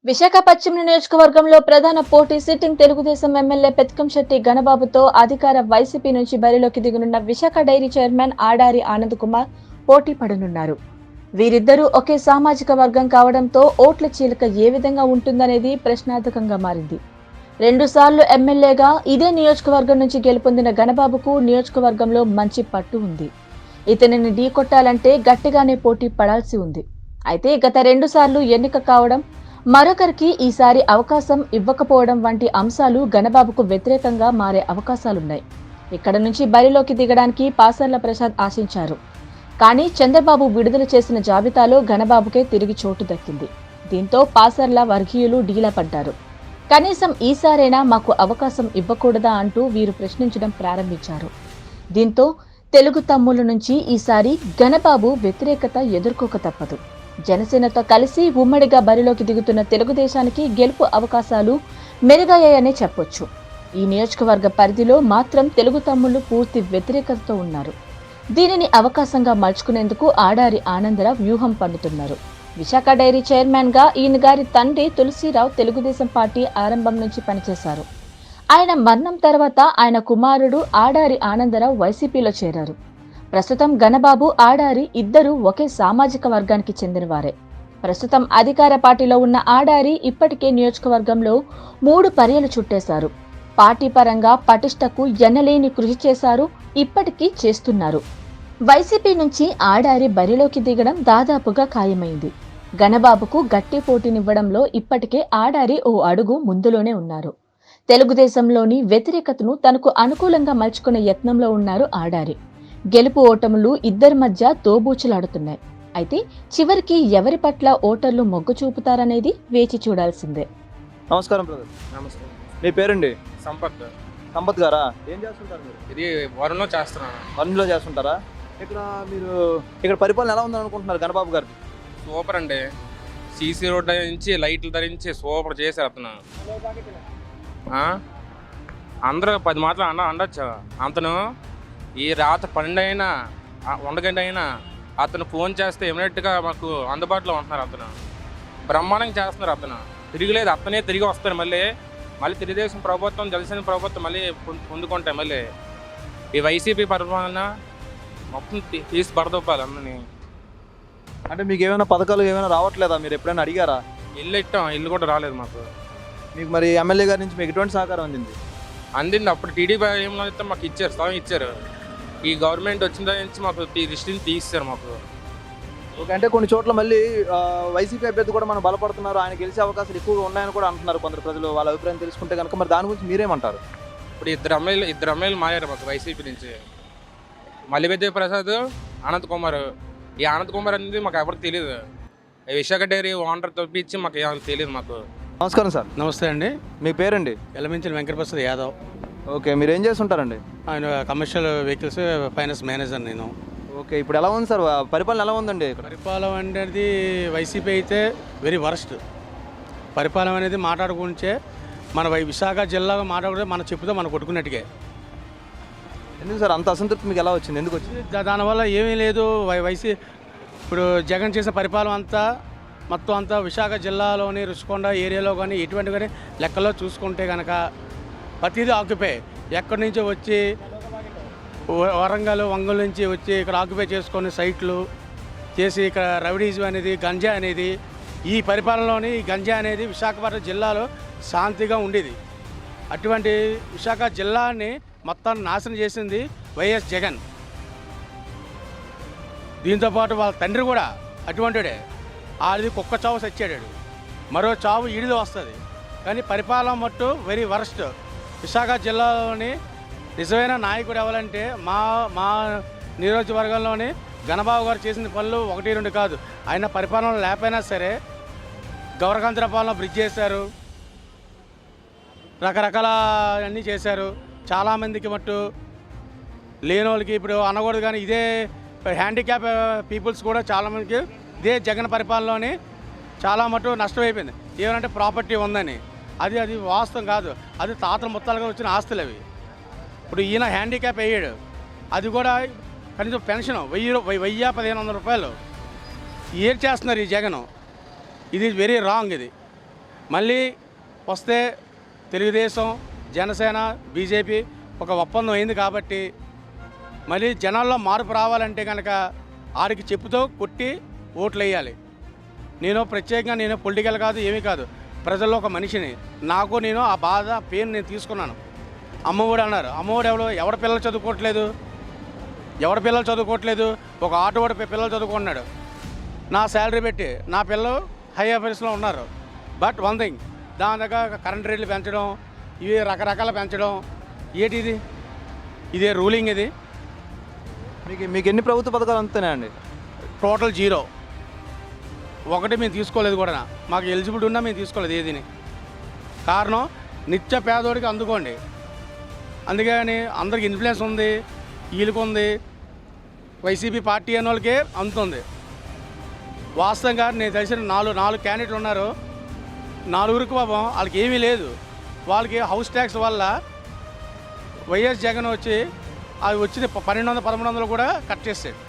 విశాఖ పశ్చిమ నియోజకవర్గంలో ప్రధాన పోటీ సిట్టింగ్ తెలుగుదేశం ఎమ్మెల్యే పెత్కంశెట్టి గణబాబుతో అధికార వైసీపీ నుంచి బరిలోకి దిగనున్న విశాఖ డైరీ చైర్మన్ ఆడారి ఆనంద్ కుమార్ పోటీ పడనున్నారు. వీరిద్దరూ ఒకే సామాజిక వర్గం కావడంతో ఓట్ల చీలిక ఏ విధంగా ఉంటుందనేది ప్రశ్నార్థకంగా మారింది. 2 సార్లు ఎమ్మెల్యేగా ఇదే నియోజకవర్గం నుంచి గెలుపొందిన గణబాబుకు నియోజకవర్గంలో మంచి పట్టు ఉంది. ఇతనిని ఢీకొట్టాలంటే గట్టిగానే పోటీ పడాల్సి ఉంది. అయితే గత 2 సార్లు ఎన్నిక కావడం, మరొకరికి ఈసారి అవకాశం ఇవ్వకపోవడం వంటి అంశాలు గణబాబుకు వ్యతిరేకంగా మారే అవకాశాలున్నాయి. ఇక్కడ నుంచి బరిలోకి దిగడానికి పాసర్ల ప్రసాద్ ఆశించారు. కానీ చంద్రబాబు విడుదల చేసిన జాబితాలో గణబాబుకే తిరిగి చోటు దక్కింది. దీంతో పాసర్ల వర్గీయులు డీలా పడ్డారు. కనీసం ఈసారైనా మాకు అవకాశం ఇవ్వకూడదా అంటూ వీరు ప్రశ్నించడం ప్రారంభించారు. దీంతో తెలుగు తమ్ముల నుంచి ఈసారి గణబాబు వ్యతిరేకత ఎదుర్కోక తప్పదు. జనసేనతో కలిసి ఉమ్మడిగా బరిలోకి దిగుతున్న తెలుగుదేశానికి గెలుపు అవకాశాలు మెరుగయ్యాయనే చెప్పొచ్చు. ఈ నియోజకవర్గ పరిధిలో మాత్రం తెలుగు తమ్ముళ్లు పూర్తి వ్యతిరేకతతో ఉన్నారు. దీనిని అవకాశంగా మలుచుకునేందుకు ఆడారి ఆనందరావు వ్యూహం పన్నుతున్నారు. విశాఖ డైరీ చైర్మన్ గా ఈయన గారి తండ్రి తులసిరావు తెలుగుదేశం పార్టీ ఆరంభం నుంచి పనిచేశారు. ఆయన మరణం తర్వాత ఆయన కుమారుడు ఆడారి ఆనందరావు వైసీపీలో చేరారు. ప్రస్తుతం గణబాబు, ఆడారి ఇద్దరు ఒకే సామాజిక వర్గానికి చెందినవారే. ప్రస్తుతం అధికార పార్టీలో ఉన్న ఆడారి ఇప్పటికే నియోజకవర్గంలో 3 పర్యలు చుట్టేశారు. పార్టీ పరంగా పటిష్టకు ఎన్నలేని కృషి చేశారు, ఇప్పటికీ చేస్తున్నారు. వైసీపీ నుంచి ఆడారి బరిలోకి దిగడం దాదాపుగా ఖాయమైంది. గణబాబుకు గట్టి పోటీనివ్వడంలో ఇప్పటికే ఆడారి ఓ అడుగు ముందులోనే ఉన్నారు. తెలుగుదేశంలోని వ్యతిరేకతను తనకు అనుకూలంగా మలుచుకునే యత్నంలో ఉన్నారు ఆడారి. గెలుపు ఓటములు ఇద్దరి మధ్య తోబూచులాడుతున్నాయి. అయితే చివరికి ఎవరి పట్ల ఓటర్లు మొగ్గు చూపుతారనేది వేచి చూడాల్సిందే. నమస్కారం బ్రదర్. నమస్తే. మీ పేరండి? సంపత్. సంపత్ గారా? ఏం చేస్తుంటారు మీరు? ఇది వరంలో చేస్తున్నాను. వరంలో చేస్తుంటారా? ఇక్కడ పరిపాలన ఎలా ఉందని అనుకుంటున్నారు గణబాబు గారికి? సూపర్ అండి. సీసీ రోడ్ నుంచి లైట్లు ధరించి సూపర్ చేశారు అతను. అందరూ 10 మాటలు అనొచ్చు. అతను ఈ రాత్రి 12 అయినా 1 గంట అయినా అతను ఫోన్ చేస్తే ఇమీడియట్గా మాకు అందుబాటులో ఉంటున్నారు. అతను బ్రహ్మాండంగా చేస్తున్నారు. అతను తిరిగిలేదు, అతనే తిరిగి వస్తారు. మళ్ళీ తెలుగుదేశం ప్రభుత్వం, జనసేన ప్రభుత్వం మళ్ళీ పొందుకుంటాయి. మళ్ళీ ఈ వైసీపీ పరిపాలన మొత్తం తీసి పడదొప్పాలి అందరినీ. అంటే మీకు ఏమైనా పథకాలు ఏమైనా రావట్లేదా? మీరు ఎప్పుడైనా అడిగారా? ఇల్లు ఇట్టాం, ఇల్లు కూడా రాలేదు మాకు. మీకు మరి ఎమ్మెల్యే గారి నుంచి మీకు ఎటువంటి సహకారం అందింది? అందింది. అప్పుడు టీడీపీ ఏమో అయితే మాకు ఇచ్చారు, స్థలం ఇచ్చారు. ఈ గవర్నమెంట్ వచ్చిన దాని నుంచి మాకు లిస్టుని తీస్తారు మాకు. ఓకే. అంటే కొన్ని చోట్ల మళ్ళీ వైసీపీ అభ్యర్థి కూడా మనం బలపడుతున్నారు, ఆయన గెలిచే అవకాశాలు ఎక్కువగా ఉన్నాయని కూడా అంటున్నారు కొందరు ప్రజలు. వాళ్ళ అభిప్రాయం తెలుసుకుంటే కనుక మరి దాని గురించి మీరేమంటారు? ఇప్పుడు ఇద్దరు అమ్మాయిలు మారారు మాకు వైసీపీ నుంచి. మల్లివిద్య ప్రసాద్, అనంత్ కుమార్. ఈ అనంత్ కుమార్ అనేది మాకు ఎవరికి తెలియదు. విశాఖ డైరీ ఓనర్ తప్పించి మాకు ఏమైనా తెలియదు మాకు. నమస్కారం సార్. నమస్తే అండి. మీ పేరండి? ఎలమించిన వెంకటప్రసాద్ యాదవ్. ఓకే. మీరు ఏం చేస్తుంటారండి? ఆయన కమర్షియల్ వెహికల్స్ ఫైనాన్స్ మేనేజర్ నేను. ఓకే. ఇప్పుడు ఎలా ఉంది సార్ పరిపాలన? ఎలా ఉందండి ఇక్కడ? పరిపాలన అనేది వైసీపీ అయితే వెరీ వరస్ట్. పరిపాలన అనేది మాట్లాడుకుంటే మన విశాఖ జిల్లా మాట్లాడుకుంటే మన చెప్పుతో మనం కొట్టుకున్నట్టుగా. ఎందుకు సార్ అంత అసంతృప్తి మీకు ఎలా వచ్చింది? ఎందుకు వచ్చింది? దానివల్ల ఏమీ లేదు. ఇప్పుడు జగన్ చేసిన పరిపాలన అంతా మొత్తం అంతా విశాఖ జిల్లాలోని రుషికొండ ఏరియాలో కానీ ఎటువంటి కానీ లెక్కలో చూసుకుంటే కనుక ప్రతిదీ ఆక్యుపై. ఎక్కడి నుంచో వచ్చి వరంగల్, ఒంగోలు నుంచి వచ్చి ఇక్కడ ఆక్యుపై చేసుకొని సైట్లు చేసి ఇక్కడ రౌడీజం అనేది, గంజా అనేది, ఈ పరిపాలనలోని గంజా అనేది విశాఖపట్నం జిల్లాలో శాంతిగా ఉండేది. అటువంటి విశాఖ జిల్లాని మొత్తాన్ని నాశనం చేసింది వైఎస్ జగన్. దీంతోపాటు వాళ్ళ తండ్రి కూడా అటువంటిడే. అది కుక్క చావు చచ్చాడు, మరో చావు ఈడిలో వస్తుంది. కానీ పరిపాలన మట్టు వెరీ వరస్ట్. విశాఖ జిల్లాలోని నిజమైన నాయకుడు ఎవరంటే మా నియోజకవర్గంలోని గణబాబు గారు చేసిన పనులు 1, 2 కాదు. ఆయన పరిపాలన లేకపోయినా సరే గౌరకాంధ్ర పాలన బ్రిడ్జ్ చేశారు, రకరకాల అన్నీ చేశారు. చాలామందికి మట్టు లేని వాళ్ళకి ఇప్పుడు అనకూడదు కానీ ఇదే హ్యాండిక్యాప్ పీపుల్స్ కూడా చాలామందికి ఇదే జగన్ పరిపాలనలోని చాలా మట్టు నష్టమైపోయింది. ఏమంటే ప్రాపర్టీ ఉందని, అది వాస్తవం కాదు. అది తాతల ముత్తాలుగా వచ్చిన ఆస్తులు అవి. ఇప్పుడు ఈయన హ్యాండిక్యాప్ అయ్యాడు, అది కూడా కనీసం పెన్షన్ 1000-1500 రూపాయలు ఏడ్ చేస్తున్నారు ఈ జగన్. ఇది వెరీ రాంగ్. ఇది మళ్ళీ వస్తే తెలుగుదేశం, జనసేన, బీజేపీ ఒక ఒప్పందం అయింది కాబట్టి మళ్ళీ జనాల్లో మార్పు రావాలంటే కనుక ఆడికి చెప్పుతో కొట్టి ఓట్లు వేయాలి. ప్రత్యేకంగా నేను పొలిటికల్ కాదు, ఏమీ కాదు, ప్రజల్లో ఒక మనిషిని. నేను ఆ బాధ పెయిన్ నేను తీసుకున్నాను. అమ్మఒడి అన్నారు, అమ్మఒడి ఎవరి పిల్లలు చదువుకోవట్లేదు, ఒక ఆటోవాడి పిల్లలు చదువుకుంటున్నాడు. నా శాలరీ పెట్టి నా పిల్లలు హై ఆఫీస్లో ఉన్నారు. బట్ వన్ థింగ్, దాని దగ్గర కరెంట్ రేట్లు పెంచడం, ఇవి రకరకాల పెంచడం, ఏంటి ఇదే రూలింగ్ ఇది? మీకు ఎన్ని ప్రభుత్వ పథకాలు అందుతున్నాయండి? టోటల్ 0. ఒకటి మేము తీసుకోలేదు కూడా. మాకు ఎలిజిబిలిటీ ఉన్నా మేము తీసుకోలేదు ఏదిని. కారణం నిత్య పేదోడికి అందుకోండి, అందుకని అందరికి ఇన్ఫ్లుయెన్స్ ఉంది, వీళ్ళకి ఉంది, వైసీపీ పార్టీ అనే వాళ్ళకే అందుతుంది. వాస్తవంగా నేను తెలిసిన 4 క్యాండిడేట్లు ఉన్నారు. 4 పాపం వాళ్ళకి ఏమీ లేదు. వాళ్ళకి హౌస్ ట్యాక్స్ వల్ల వైఎస్ జగన్ వచ్చి అవి వచ్చింది 1200-1300 కూడా కట్ చేస్తాడు.